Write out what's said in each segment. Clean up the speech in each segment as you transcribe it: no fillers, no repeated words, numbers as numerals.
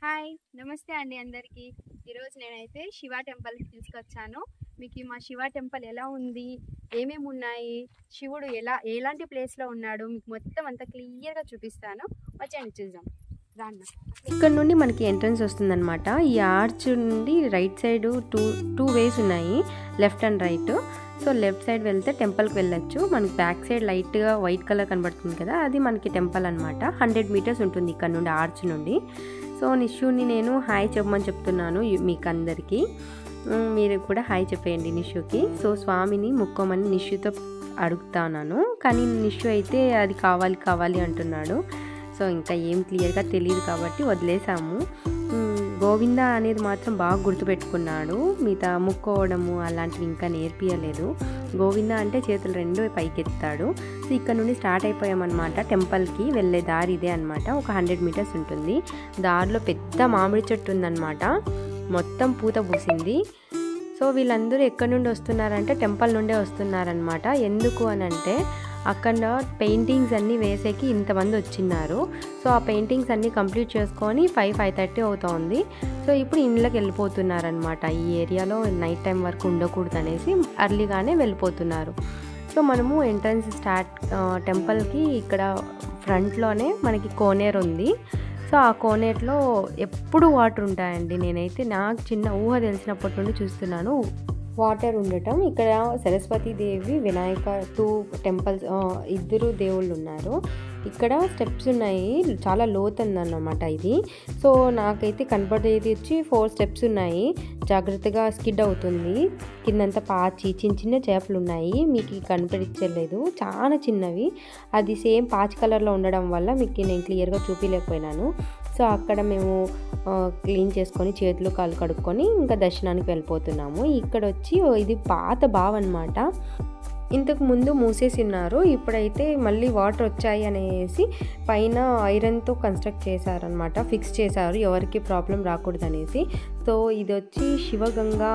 Hi నమస్తే అండి అందరికీ. ఈరోజు నేనైతే శివ టెంపుల్కి తీసుకొచ్చాను. మీకు మా శివ టెంపుల్ ఎలా ఉంది, ఏమేమి ఉన్నాయి, శివుడు ఎలాంటి ప్లేస్లో ఉన్నాడు మీకు మొత్తం అంతా క్లియర్గా చూపిస్తాను. వచ్చేయండి చూద్దాం. రాన్న ఇక్కడ నుండి మనకి ఎంట్రన్స్ వస్తుందన్నమాట. ఈ ఆర్చ్ నుండి రైట్ సైడ్ టూ వేస్ ఉన్నాయి, left and right. So left side వెళ్తే టెంపుల్కి వెళ్ళొచ్చు. మనకి బ్యాక్ సైడ్ లైట్గా వైట్ కలర్ కనబడుతుంది కదా, అది మనకి టెంపుల్ అనమాట. 100 మీటర్స్ ఉంటుంది ఇక్కడ నుండి, ఆర్చ్ నుండి. సో నిషుని నేను హాయ్ చెప్పమని చెప్తున్నాను మీకు అందరికీ. మీరు కూడా హాయ్ చెప్పేయండి నిషుకి. సో స్వామిని ముక్కోమని నిషుతో అడుగుతాను, కానీ నిషు అయితే అది కావాలి అంటున్నాడు. సో ఇంకా ఏం క్లియర్గా తెలియదు కాబట్టి వదిలేసాము. గోవింద అనేది మాత్రం బాగా గుర్తుపెట్టుకున్నాడు, మిగతా ముక్కోవడము అలాంటివి ఇంకా నేర్పియలేదు. గోవింద అంటే చేతులు రెండు పైకెత్తాడు. సో ఇక్కడ నుండి స్టార్ట్ అయిపోయామన్నమాట. టెంపుల్కి వెళ్ళే దారి ఇదే అనమాట. ఒక 100 మీటర్స్ ఉంటుంది. దారిలో పెద్ద మామిడి చెట్టు ఉందన్నమాట, మొత్తం పూత పూసింది. సో వీళ్ళందరూ ఎక్కడి నుండి వస్తున్నారంటే టెంపుల్ నుండే వస్తున్నారనమాట. ఎందుకు అని అంటే అక్కడ పెయింటింగ్స్ అన్నీ వేసేకి ఇంతమంది వచ్చిన్నారు. సో ఆ పెయింటింగ్స్ అన్నీ కంప్లీట్ చేసుకొని 5:30 అవుతుంది. సో ఇప్పుడు ఇంట్లోకి వెళ్ళిపోతున్నారనమాట. ఈ ఏరియాలో నైట్ టైం వరకు ఉండకూడదు అనేసి అర్లీగానే వెళ్ళిపోతున్నారు. సో మనము ఎంట్రన్స్ టెంపుల్కి ఇక్కడ ఫ్రంట్లోనే మనకి కోనేరు ఉంది. సో ఆ కోనేరులో ఎప్పుడు వాటర్ ఉంటాయండి. నేనైతే నాకు చిన్న ఊహ తెలిసినప్పటి నుండి చూస్తున్నాను వాటర్ ఉండటం. ఇక్కడ సరస్వతీదేవి, వినాయక 2 టెంపుల్స్, ఇద్దరు దేవుళ్ళు ఉన్నారు. ఇక్కడ స్టెప్స్ ఉన్నాయి, చాలా లోతుందన్నమాట ఇది. సో నాకైతే కనపడేది వచ్చి 4 స్టెప్స్ ఉన్నాయి. జాగ్రత్తగా స్కిడ్ అవుతుంది. కిందంతా పాచి చిన్న చేపలు ఉన్నాయి, మీకు కనపడించలేదు, చాలా చిన్నవి. అది సేమ్ పాచి కలర్లో ఉండడం వల్ల మీకు నేను క్లియర్గా చూపించలేకపోయినాను. సో అక్కడ మేము క్లీన్ చేసుకొని చేతులు కాళ్ళు కడుక్కొని ఇంకా దర్శనానికి వెళ్ళిపోతున్నాము. ఇక్కడ వచ్చి ఇది పాత బావి అనమాట. ఇంతకు ముందు మూసేసి ఉన్నారు, ఇప్పుడైతే మళ్ళీ వాటర్ వచ్చాయి అనేసి పైన ఐరన్తో కన్స్ట్రక్ట్ చేశారనమాట, ఫిక్స్ చేశారు ఎవరికి ప్రాబ్లం రాకూడదు అనేసి. సో ఇది వచ్చి శివగంగా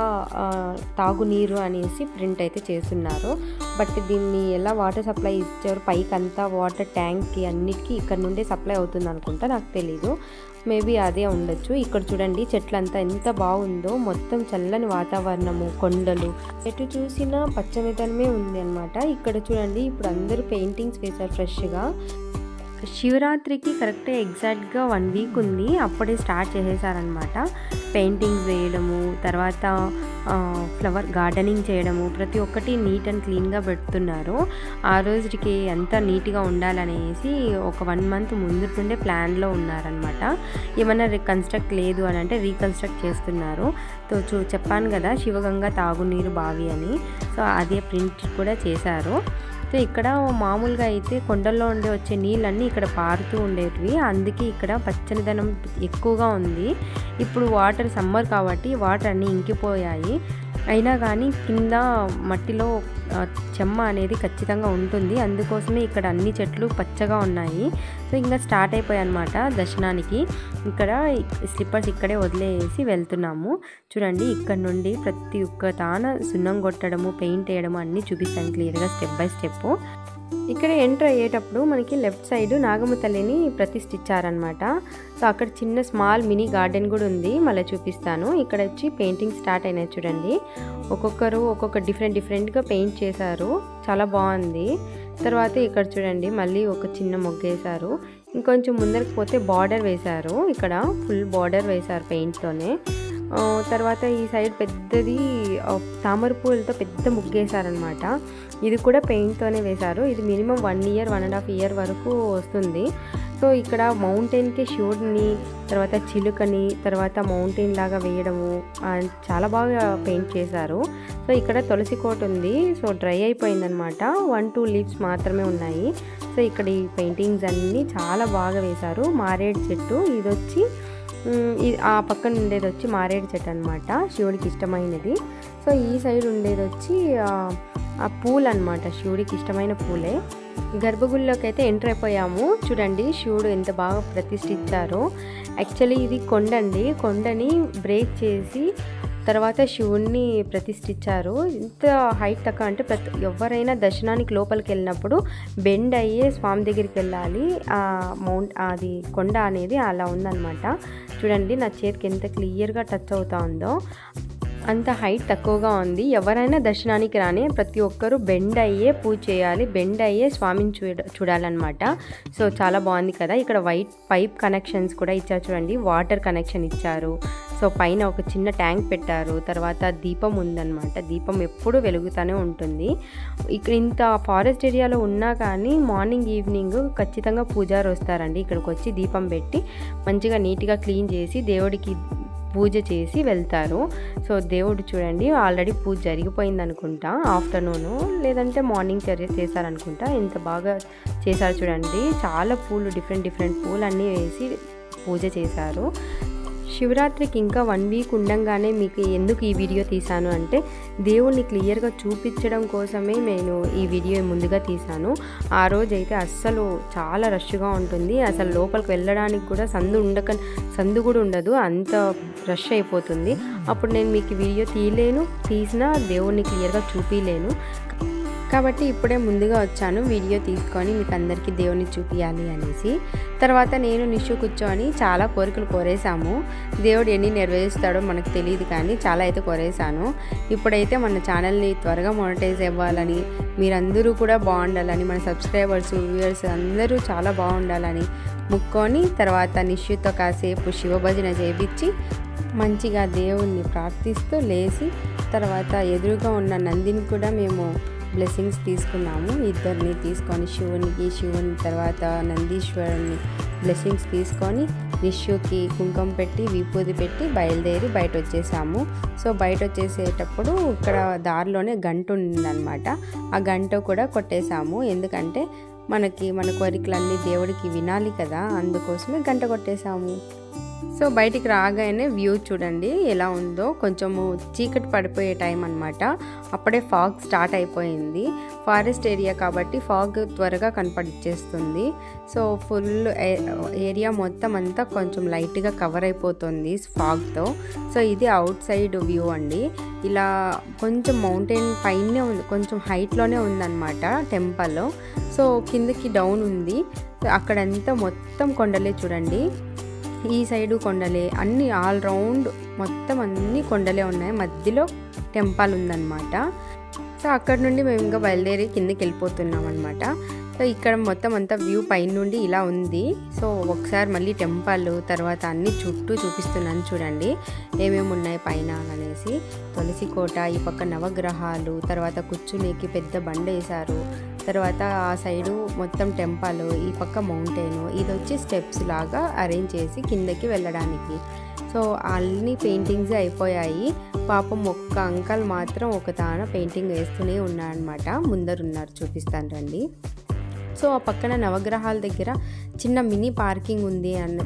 తాగునీరు అనేసి ప్రింట్ అయితే చేస్తున్నారు. బట్ దీన్ని ఎలా వాటర్ సప్లై ఇచ్చారు, పైకి అంతా వాటర్ ట్యాంక్కి అన్నిటికీ ఇక్కడ నుండే సప్లై అవుతుంది అనుకుంటా, నాకు తెలీదు. మేబీ అదే ఉండొచ్చు. ఇక్కడ చూడండి చెట్లంతా ఎంత బాగుందో, మొత్తం చల్లని వాతావరణము, కొండలు, ఎటు చూసినా పచ్చనితనమే ఉంది అనమాట. ఇక్కడ చూడండి ఇప్పుడు అందరూ పెయింటింగ్స్ వేశారు ఫ్రెష్గా. శివరాత్రికి కరెక్ట్గా ఎగ్జాక్ట్గా 1 వీక్ ఉంది, అప్పుడే స్టార్ట్ చేసేసారనమాట పెయింటింగ్స్ వేయడము, తర్వాత ఫ్లవర్ గార్డెనింగ్ చేయడము, ప్రతి ఒక్కటి నీట్ అండ్ క్లీన్గా పెడుతున్నారు. ఆ రోజుకి అంతా నీట్గా ఉండాలనేసి ఒక 1 మంత్ ముందు నుండే ప్లాన్లో ఉన్నారనమాట. ఏమైనా రీకన్స్ట్రక్ట్ లేదు అని అంటే రీకన్స్ట్రక్ట్ చేస్తున్నారు. సో చెప్పాను కదా శివగంగా తాగునీరు బావి అని, సో అదే ప్రింట్ కూడా చేశారు. సో ఇక్కడ మామూలుగా అయితే కొండల్లో ఉండే వచ్చే నీళ్ళన్నీ ఇక్కడ పారుతూ ఉండేటివి, అందుకే ఇక్కడ పచ్చనిదనం ఎక్కువగా ఉంది. ఇప్పుడు వాటర్ సమ్మర్ కాబట్టి వాటర్ అన్నీ ఇంకిపోయాయి. అయినా కానీ కింద మట్టిలో చెమ్మ అనేది ఖచ్చితంగా ఉంటుంది, అందుకోసమే ఇక్కడ అన్ని చెట్లు పచ్చగా ఉన్నాయి. సో ఇంకా స్టార్ట్ అయిపోయాయి అన్నమాట దర్శనానికి. ఇక్కడ స్లిప్పర్స్ ఇక్కడే వదిలేసి వెళ్తున్నాము. చూడండి ఇక్కడ నుండి ప్రతి ఒక్క తాన సున్నం కొట్టడము, పెయింట్ వేయడము అన్నీ చూపిస్తాను క్లియర్గా స్టెప్ బై స్టెప్. ఇక్కడ ఎంటర్ అయ్యేటప్పుడు మనకి లెఫ్ట్ సైడ్ నాగమ్మ తల్లిని ప్రతిష్ఠించారనమాట. సో అక్కడ చిన్న స్మాల్ మినీ గార్డెన్ కూడా ఉంది, మళ్ళీ చూపిస్తాను. ఇక్కడ వచ్చి పెయింటింగ్ స్టార్ట్ అయినాయి చూడండి, ఒక్కొక్కరు ఒక్కొక్క డిఫరెంట్గా పెయింట్ చేశారు, చాలా బాగుంది. తర్వాత ఇక్కడ చూడండి మళ్ళీ ఒక చిన్న మొగ్గ వేశారు. ఇంకొంచెం ముందరికి పోతే బార్డర్ వేశారు, ఇక్కడ ఫుల్ బార్డర్ వేశారు పెయింట్తోనే. తర్వాత ఈ సైడ్ పెద్దది తామర పూలతో పెద్ద ముగ్గేశారనమాట, ఇది కూడా పెయింట్తోనే వేశారు. ఇది మినిమం 1 ఇయర్ 1.5 ఇయర్ వరకు వస్తుంది. సో ఇక్కడ మౌంటైన్కి శివుడిని, తర్వాత చిలుకని, తర్వాత మౌంటైన్ లాగా వేయడము చాలా బాగా పెయింట్ చేశారు. సో ఇక్కడ తులసి కోట ఉంది, సో డ్రై అయిపోయిందనమాట, 1-2 లీవ్స్ మాత్రమే ఉన్నాయి. సో ఇక్కడ ఈ పెయింటింగ్స్ అన్నీ చాలా బాగా వేశారు. మారేడు చెట్టు ఇది వచ్చి, ఆ పక్కన ఉండేది వచ్చి మారేడు చెట్టు అనమాట, శివుడికి ఇష్టమైనది. సో ఈ సైడ్ ఉండేది వచ్చి ఆ పూలు అనమాట, శివుడికి ఇష్టమైన పూలే. గర్భగుడిలోకి అయితే ఎంటర్ అయిపోయాము. చూడండి శివుడు ఎంత బాగా ప్రతిష్ఠించారో. యాక్చువల్లీ ఇది కొండండి, కొండని బ్రేక్ చేసి తర్వాత శివుణ్ణి ప్రతిష్ఠించారు. ఇంత హైట్ తక్కువ అంటే ఎవరైనా దర్శనానికి లోపలికి వెళ్ళినప్పుడు బెండ్ అయ్యే స్వామి దగ్గరికి వెళ్ళాలి. అది కొండ అనేది అలా ఉందన్నమాట. చూడండి నా చేతికి ఎంత క్లియర్గా టచ్ అవుతా ఉందో. అంత హైట్ తక్కువగా ఉంది. ఎవరైనా దర్శనానికి రాని ప్రతి ఒక్కరూ బెండ్ అయ్యే పూజ చేయాలి, బెండ్ అయ్యే స్వామిని చూడాలన్నమాట. సో చాలా బాగుంది కదా. ఇక్కడ వైట్ పైప్ కనెక్షన్స్ కూడా ఇచ్చారు చూడండి, వాటర్ కనెక్షన్ ఇచ్చారు. సో పైన ఒక చిన్న ట్యాంక్ పెట్టారు. తర్వాత దీపం ఉందన్నమాట. దీపం ఎప్పుడూ వెలుగుతూనే ఉంటుంది. ఇక్కడ ఇంత ఫారెస్ట్ ఏరియాలో ఉన్నా కానీ మార్నింగ్ ఈవినింగ్ ఖచ్చితంగా పూజారు వస్తారండి. ఇక్కడికి వచ్చి దీపం పెట్టి మంచిగా నీట్గా క్లీన్ చేసి దేవుడికి పూజ చేసి వెళ్తారు. సో దేవుడు చూడండి ఆల్రెడీ పూజ జరిగిపోయింది అనుకుంటా, ఆఫ్టర్నూను లేదంటే మార్నింగ్ చేశారనుకుంటా. ఎంత బాగా చేశారు చూడండి. చాలా పూలు డిఫరెంట్ పూలు అన్నీ వేసి పూజ చేశారు. శివరాత్రికి ఇంకా 1 వీక్ ఉండంగానే మీకు ఎందుకు ఈ వీడియో తీశాను అంటే దేవుణ్ణి క్లియర్గా చూపించడం కోసమే నేను ఈ వీడియో ముందుగా తీశాను. ఆ రోజైతే అస్సలు చాలా రష్గా ఉంటుంది. అసలు లోపలికి వెళ్ళడానికి కూడా సందు కూడా ఉండదు, అంత రష్ అయిపోతుంది. అప్పుడు నేను మీకు వీడియో తీసినా దేవుణ్ణి క్లియర్గా చూపించలేను. కాబట్టి ఇప్పుడే ముందుగా వచ్చాను వీడియో తీసుకొని మీకు అందరికీ దేవుని చూపించాలి అనేసి. తర్వాత నేను నిషు కూర్చొని చాలా కోరికలు కోరేసాము. దేవుడు ఎన్ని నెరవేరుస్తాడో మనకు తెలియదు కానీ చాలా అయితే కోరేసాను. ఇప్పుడైతే మన ఛానల్ని త్వరగా మానిటైజ్ అవ్వాలని, మీరందరూ కూడా బాగుండాలని, మన సబ్స్క్రైబర్స్ వ్యూవర్స్ అందరూ చాలా బాగుండాలని ముక్కొని తర్వాత నిషుతో కాసేపు శివభజన చేయించి మంచిగా దేవుణ్ణి ప్రార్థిస్తూ లేచి తర్వాత ఎదురుగా ఉన్న నందిని కూడా మేము బ్లెస్సింగ్స్ తీసుకున్నాము. ఇద్దరిని తీసుకొని శివుని తర్వాత నందీశ్వరుని బ్లెస్సింగ్స్ తీసుకొని నిషుకి కుంకుమ పెట్టి విభూది పెట్టి బయలుదేరి బయట వచ్చేసాము. సో బయట వచ్చేసేటప్పుడు ఇక్కడ దారిలోనే గంట ఉందన్నమాట. ఆ గంట కూడా కొట్టేశాము. ఎందుకంటే మన కోరికలన్నీ దేవుడికి వినాలి కదా, అందుకోసమే గంట కొట్టేశాము. సో బయటికి రాగానే వ్యూ చూడండి ఎలా ఉందో. కొంచెము చీకటి పడిపోయే టైం అనమాట. అప్పుడే ఫాగ్ స్టార్ట్ అయిపోయింది. ఫారెస్ట్ ఏరియా కాబట్టి ఫాగ్ త్వరగా కనపడిచ్చేస్తుంది. సో ఫుల్ ఏరియా మొత్తం అంతా కొంచెం లైట్గా కవర్ అయిపోతుంది ఫాగ్తో. సో ఇది అవుట్ సైడ్ వ్యూ అండి. ఇలా కొంచెం మౌంటైన్ పైనే ఉంది, కొంచెం హైట్లోనే ఉందన్నమాట టెంపుల్. సో కిందకి డౌన్ ఉంది. అక్కడంతా మొత్తం కొండలే చూడండి. ఈ సైడు కొండలే, అన్ని ఆల్ రౌండ్ మొత్తం అన్ని కొండలే ఉన్నాయి. మధ్యలో టెంపుల్ ఉందన్నమాట. సో అక్కడ నుండి మేము ఇంకా బయలుదేరి కిందకి వెళ్ళిపోతున్నాం అనమాట. సో ఇక్కడ మొత్తం అంతా వ్యూ పైన నుండి ఇలా ఉంది. సో ఒకసారి మళ్ళీ టెంపుల్ తర్వాత అన్ని చుట్టూ చూపిస్తున్నాను చూడండి ఏమేమి ఉన్నాయి పైన అనేసి. తులసి కోట, ఈ పక్క నవగ్రహాలు, తర్వాత కూర్చునేకి పెద్ద బండ వేశారు. తర్వాత ఆ సైడు మొత్తం టెంపుల్, ఈ పక్క మౌంటైన్, ఇది వచ్చి స్టెప్స్ లాగా అరేంజ్ చేసి కిందకి వెళ్ళడానికి. సో అన్ని పెయింటింగ్స్ అయిపోయాయి. పాపం ఒక్క అంకల్ మాత్రం ఒక తాన పెయింటింగ్ వేస్తూనే ఉన్నారనమాట. ముందరున్నారు, చూపిస్తాను రండి. సో ఆ పక్కన నవగ్రహాల దగ్గర చిన్న మినీ పార్కింగ్ ఉంది అని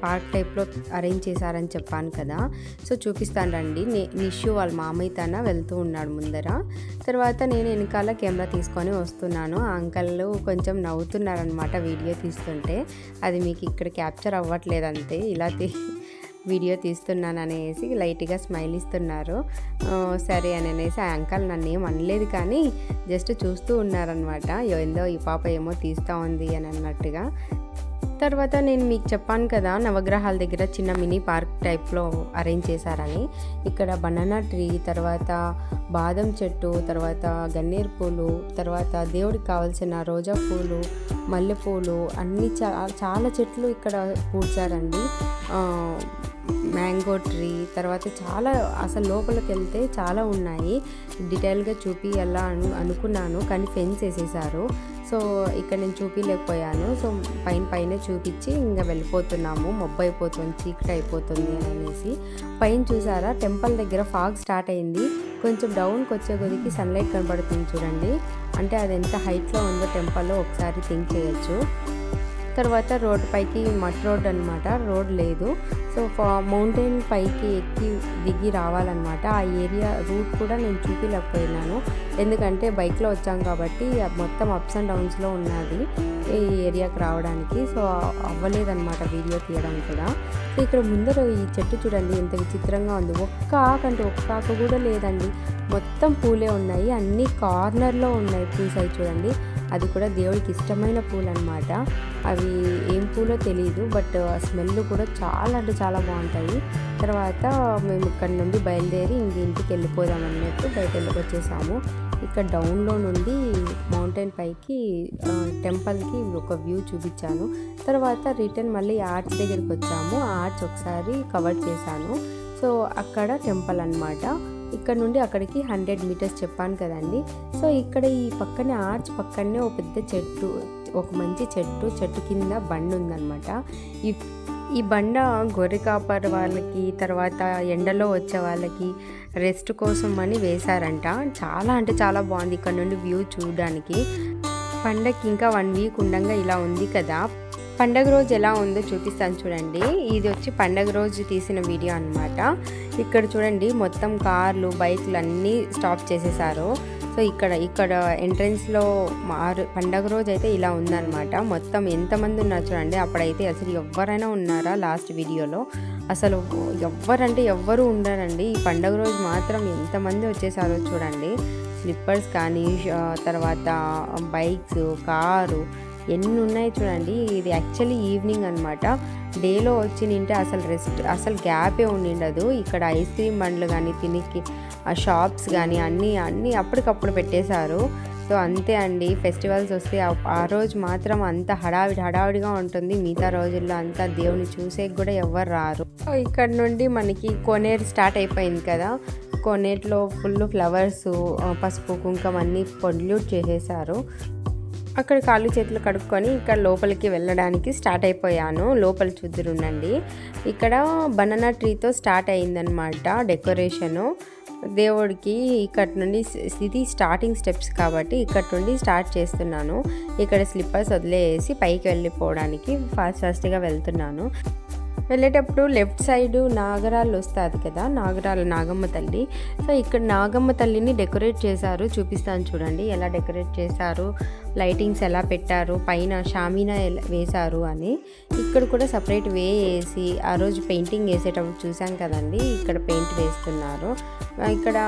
పార్క్ టైప్లో అరేంజ్ చేశారని చెప్పాను కదా. సో చూపిస్తాను రండి. నిషు వాళ్ళ మామయ్య తన వెళ్తూ ఉన్నాడు ముందర. తర్వాత నేను వెనకాల కెమెరా తీసుకొని వస్తున్నాను. ఆ అంకల్ కొంచెం నవ్వుతున్నారనమాట వీడియో తీస్తుంటే. అది మీకు ఇక్కడ క్యాప్చర్ అవ్వట్లేదు అంతే, ఇలా వీడియో తీస్తున్నాను అనేసి లైట్గా స్మైల్ ఇస్తున్నారు. సరే అని అనేసి ఆ అంకల్ నన్ను ఏం అనలేదు కానీ జస్ట్ చూస్తూ ఉన్నారనమాట. ఏందో ఈ పాప ఏమో తీస్తూ ఉంది అని అన్నట్టుగా. తర్వాత నేను మీకు చెప్పాను కదా నవగ్రహాల దగ్గర చిన్న మినీ పార్క్ టైప్లో అరేంజ్ చేశారని. ఇక్కడ బనానా ట్రీ, తర్వాత బాదం చెట్టు, తర్వాత గన్నేరు పూలు, తర్వాత దేవుడికి కావాల్సిన రోజా పూలు, మల్లెపూలు అన్నీ చాలా చెట్లు ఇక్కడ పూడ్చారండి. మ్యాంగో ట్రీ, తర్వాత చాలా అసలు లోపలికి వెళ్తే చాలా ఉన్నాయి. డీటెయిల్గా చూపియాలా అనుకున్నాను కానీ ఫెన్స్ వేసేసారు. సో ఇక్కడ నేను చూపించలేకపోయాను. సో పైన చూపించి ఇంకా వెళ్ళిపోతున్నాము. మబ్బు అయిపోతుంది, చీకటి అయిపోతుంది అనేసి. పైన చూసారా టెంపుల్ దగ్గర ఫాగ్ స్టార్ట్ అయింది. కొంచెం డౌన్కి వచ్చే కొద్దికి సన్లైట్ కనబడుతుంది చూడండి. అంటే అది ఎంత హైట్లో ఉందో టెంపుల్లో ఒకసారి థింక్ చేయొచ్చు. తర్వాత రోడ్ పైకి మట్ రోడ్ అనమాట, రోడ్ లేదు. సో మౌంటైన్ పైకి ఎక్కి దిగి రావాలన్నమాట. ఆ ఏరియా రూట్ కూడా నేను చూపించలేకపోయినాను, ఎందుకంటే బైక్లో వచ్చాం కాబట్టి మొత్తం అప్స్ అండ్ డౌన్స్లో ఉన్నది ఈ ఏరియాకి రావడానికి. సో అవ్వలేదన్నమాట వీడియో తీయడం కూడా. సో ఇక్కడ ముందర ఈ చెట్టు చూడండి ఎంత విచిత్రంగా ఉంది. ఒక్క ఆకు కూడా లేదండి, మొత్తం పూలే ఉన్నాయి. అన్ని కార్నర్లో ఉన్నాయి పూసాయి చూడండి. అది కూడా దేవుడికి ఇష్టమైన పూలు అనమాట. అవి ఏం పూలో తెలియదు, బట్ స్మెల్ కూడా చాలా అంటే చాలా బాగుంటాయి. తర్వాత మేము ఇక్కడ నుండి బయలుదేరి ఇంటికి వెళ్ళిపోదాం అన్నట్టు బయట వచ్చేసాము. ఇక్కడ డౌన్లో నుండి మౌంటైన్ పైకి టెంపుల్కి ఒక వ్యూ చూపించాను. తర్వాత రిటర్న్ మళ్ళీ ఆర్చ్ దగ్గరికి వచ్చాము. ఆ ఆర్చ్ ఒకసారి కవర్ చేశాను. సో అక్కడ టెంపుల్ అన్నమాట. ఇక్కడ నుండి అక్కడికి 100 మీటర్స్ చెప్పాను కదండి. సో ఇక్కడ ఈ పక్కనే ఆర్చ్ పక్కనే ఒక పెద్ద చెట్టు, ఒక మంచి చెట్టు కింద బండ ఉందన్నమాట. ఈ బండ గొర్రె కాపర్ వాళ్ళకి, తర్వాత ఎండలో వచ్చే వాళ్ళకి రెస్ట్ కోసం అని వేశారంట. చాలా అంటే చాలా బాగుంది ఇక్కడ నుండి వ్యూ చూడడానికి. పండగకి ఇంకా 1 వీక్ ఉండగా ఇలా ఉంది కదా. పండగ రోజు ఎలా ఉందో చూపిస్తాను చూడండి. ఇది వచ్చి పండగ రోజు తీసిన వీడియో అన్నమాట. ఇక్కడ చూడండి మొత్తం కార్లు, బైక్లు అన్నీ స్టాప్ చేసేసారు. సో ఇక్కడ ఎంట్రన్స్లో పండగ రోజు అయితే ఇలా ఉందన్నమాట. మొత్తం ఎంతమంది ఉన్నారు చూడండి. అప్పుడైతే అసలు ఎవరైనా ఉన్నారా లాస్ట్ వీడియోలో, అసలు ఎవ్వరు ఉండరండి. ఈ పండగ రోజు మాత్రం ఎంతమంది వచ్చేసారో చూడండి. స్లిప్పర్స్ కానీ, తర్వాత బైక్స్, కారు ఎన్ని ఉన్నాయి చూడండి. ఇది యాక్చువల్లీ ఈవినింగ్ అనమాట. డేలో వచ్చి నింటే అసలు గ్యాపే ఉండిండదు. ఇక్కడ ఐస్ క్రీమ్ బండ్లు కానీ, తినికి షాప్స్ కానీ అన్నీ అప్పటికప్పుడు పెట్టేశారు. సో అంతే అండి, ఫెస్టివల్స్ వస్తే ఆ రోజు మాత్రం అంత హడావిడిగా ఉంటుంది. మిగతా రోజుల్లో అంతా దేవుని చూసే కూడా ఎవ్వరు రారు. ఇక్కడ నుండి మనకి కోనేరు స్టార్ట్ అయిపోయింది కదా. కోనేరులో ఫుల్ ఫ్లవర్స్, పసుపు, కుంకుమ అన్నీ పొల్యూట్ చేసేసారు. అక్కడ కాళ్ళు చేతులు కడుక్కొని ఇక్కడ లోపలికి వెళ్ళడానికి స్టార్ట్ అయిపోయాను. లోపల చూద్దురుండండి. ఇక్కడ బనానా ట్రీతో స్టార్ట్ అయిందనమాట డెకరేషను దేవుడికి. ఇక్కడ నుండి ఇది స్టార్టింగ్ స్టెప్స్ కాబట్టి ఇక్కడ నుండి స్టార్ట్ చేస్తున్నాను. ఇక్కడ స్లిప్పర్స్ వదిలేసి పైకి వెళ్ళిపోవడానికి ఫాస్ట్గా వెళ్తున్నాను. వెళ్ళేటప్పుడు లెఫ్ట్ సైడ్ నాగరాలు వస్తుంది కదా, నాగమ్మ తల్లి. సో ఇక్కడ నాగమ్మ తల్లిని డెకరేట్ చేశారు, చూపిస్తాను చూడండి ఎలా డెకరేట్ చేశారు, లైటింగ్స్ ఎలా పెట్టారు, పైన షామీనా వేశారు అని. ఇక్కడ కూడా సపరేట్ వేసి ఆ రోజు పెయింటింగ్ వేసేటప్పుడు చూసాం కదండి, ఇక్కడ పెయింట్ వేస్తున్నారు. ఇక్కడ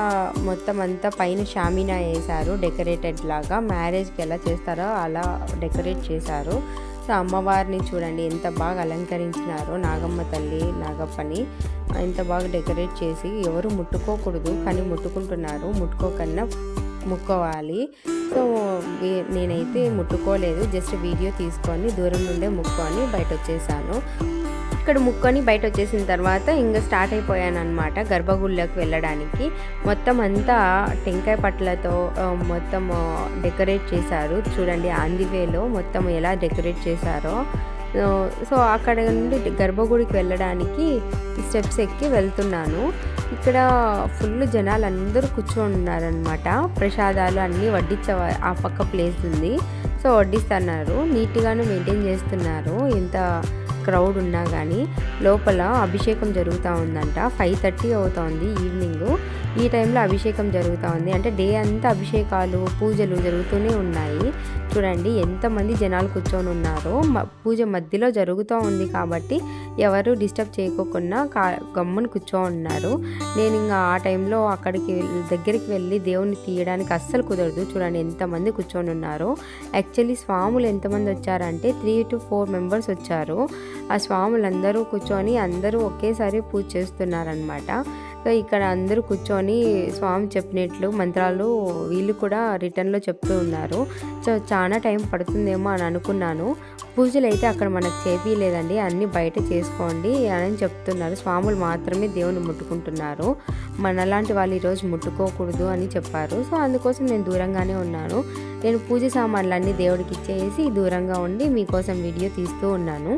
మొత్తం అంతా పైన షామీనా వేశారు డెకరేటెడ్ లాగా. మ్యారేజ్కి ఎలా చేస్తారో అలా డెకరేట్ చేశారు. సో అమ్మవారిని చూడండి ఎంత బాగా అలంకరించినారో, నాగమ్మ తల్లి నాగప్పని ఎంత బాగా డెకరేట్ చేసి. ఎవరు ముట్టుకోకూడదు కానీ ముట్టుకుంటున్నారు, ముట్టుకోకన్నా ముక్కోవాలి. సో నేనైతే ముట్టుకోలేదు, జస్ట్ వీడియో తీసుకొని దూరం నుండే ముక్కొని బయట వచ్చేసాను. ఇక్కడ ముక్కొని బయట వచ్చేసిన తర్వాత ఇంకా స్టార్ట్ అయిపోయాను అనమాట గర్భగుడిలోకి వెళ్ళడానికి. మొత్తం అంతా టెంకాయ పట్లతో మొత్తం డెకరేట్ చేశారు చూడండి. ఆందివేలో మొత్తం ఎలా డెకరేట్ చేశారో. సో అక్కడ నుండి గర్భగుడికి వెళ్ళడానికి స్టెప్స్ ఎక్కి వెళ్తున్నాను. ఇక్కడ ఫుల్ జనాలు అందరూ కూర్చొని ఉన్నారనమాట. ప్రసాదాలు అన్నీ వడ్డించే ఆ పక్క ప్లేస్ ఉంది. సో వడ్డిస్తున్నారు, నీట్గాను మెయింటైన్ చేస్తున్నారు. ఎంత క్రౌడ్ ఉన్నా కానీ లోపల అభిషేకం జరుగుతూ ఉందంట. 5:30 అవుతుంది ఈవినింగ్. ఈ టైంలో అభిషేకం జరుగుతూ ఉంది. అంటే డే అంతా అభిషేకాలు, పూజలు జరుగుతూనే ఉన్నాయి. చూడండి ఎంతమంది జనాలు కూర్చొని ఉన్నారో. పూజ మధ్యలో జరుగుతూ ఉంది కాబట్టి ఎవరు డిస్టర్బ్ చేయకోకుండా గమ్మున కూర్చొని ఉన్నారు. నేను ఇంకా ఆ టైంలో దగ్గరికి వెళ్ళి దేవుని తీయడానికి అస్సలు కుదరదు. చూడండి ఎంతమంది కూర్చొని ఉన్నారో. యాక్చువల్లీ స్వాములు ఎంతమంది వచ్చారంటే 3 to 4 మెంబర్స్ వచ్చారు. ఆ స్వాములందరూ కూర్చొని అందరూ ఒకేసారి పూజ చేస్తున్నారనమాట. సో ఇక్కడ అందరూ కూర్చొని స్వామి చెప్పినట్లు మంత్రాలు వీళ్ళు కూడా రిటర్న్లో చెప్తూ ఉన్నారు. సో చాలా టైం పడుతుందేమో అని అనుకున్నాను. పూజలు అయితే అక్కడ మనకు చేపియలేదండి, అన్నీ బయట చేసుకోండి అని చెప్తున్నారు. స్వాములు మాత్రమే దేవుని ముట్టుకుంటున్నారు, మనలాంటి వాళ్ళు ఈరోజు ముట్టుకోకూడదు అని చెప్పారు. సో అందుకోసం నేను దూరంగానే ఉన్నాను. నేను పూజ సామాన్లు అన్నీ దేవుడికి ఇచ్చేసి దూరంగా ఉండి మీకోసం వీడియో తీస్తూ ఉన్నాను.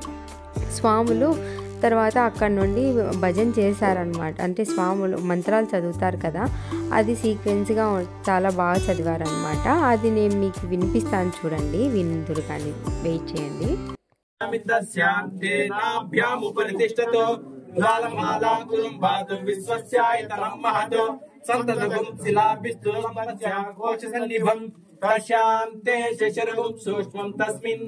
స్వాములు తర్వాత అక్కడ నుండి భజన చేశారనమాట. అంటే స్వాములు మంత్రాలు చదువుతారు కదా, అది సీక్వెన్స్గా చాలా బాగా చదివారనమాట. అది నేను మీకు వినిపిస్తాను చూడండి, విందురు కానీ వెయిట్ చేయండి. तेनाभ्यामुपरितिष्ठतो ज्वालमाला कुरुम्बातु विश्वस्यायतनं महतो सन्ततगुं शिलाभिस्तु कोशसन्निभं प्रशान्ते शशरगुं सूक्ष्मं तस्मिन्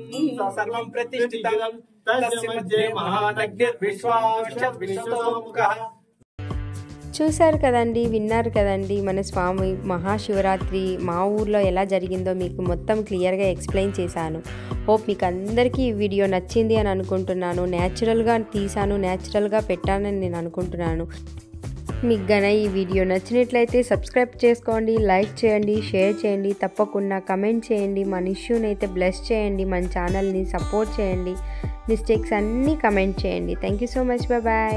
सर्वं प्रतिष्ठितं तस्य मध्ये महानग्निर्विश्वासमुखः. చూశారు కదండి, విన్నారు కదండి మన స్వామి మహాశివరాత్రి మా ఊర్లో ఎలా జరిగిందో మీకు మొత్తం క్లియర్గా ఎక్స్ప్లెయిన్ చేశాను. హోప్ మీకు అందరికీ ఈ వీడియో నచ్చింది అని అనుకుంటున్నాను. న్యాచురల్గా తీసాను, న్యాచురల్గా పెట్టానని నేను అనుకుంటున్నాను. మీకు గన ఈ వీడియో నచ్చినట్లయితే సబ్స్క్రైబ్ చేసుకోండి, లైక్ చేయండి, షేర్ చేయండి, తప్పకుండా కమెంట్ చేయండి, మన ఇష్యూని అయితే బ్లెస్ చేయండి, మన ఛానల్ని సపోర్ట్ చేయండి, మిస్టేక్స్ అన్నీ కమెంట్ చేయండి. Thank you so much, bye.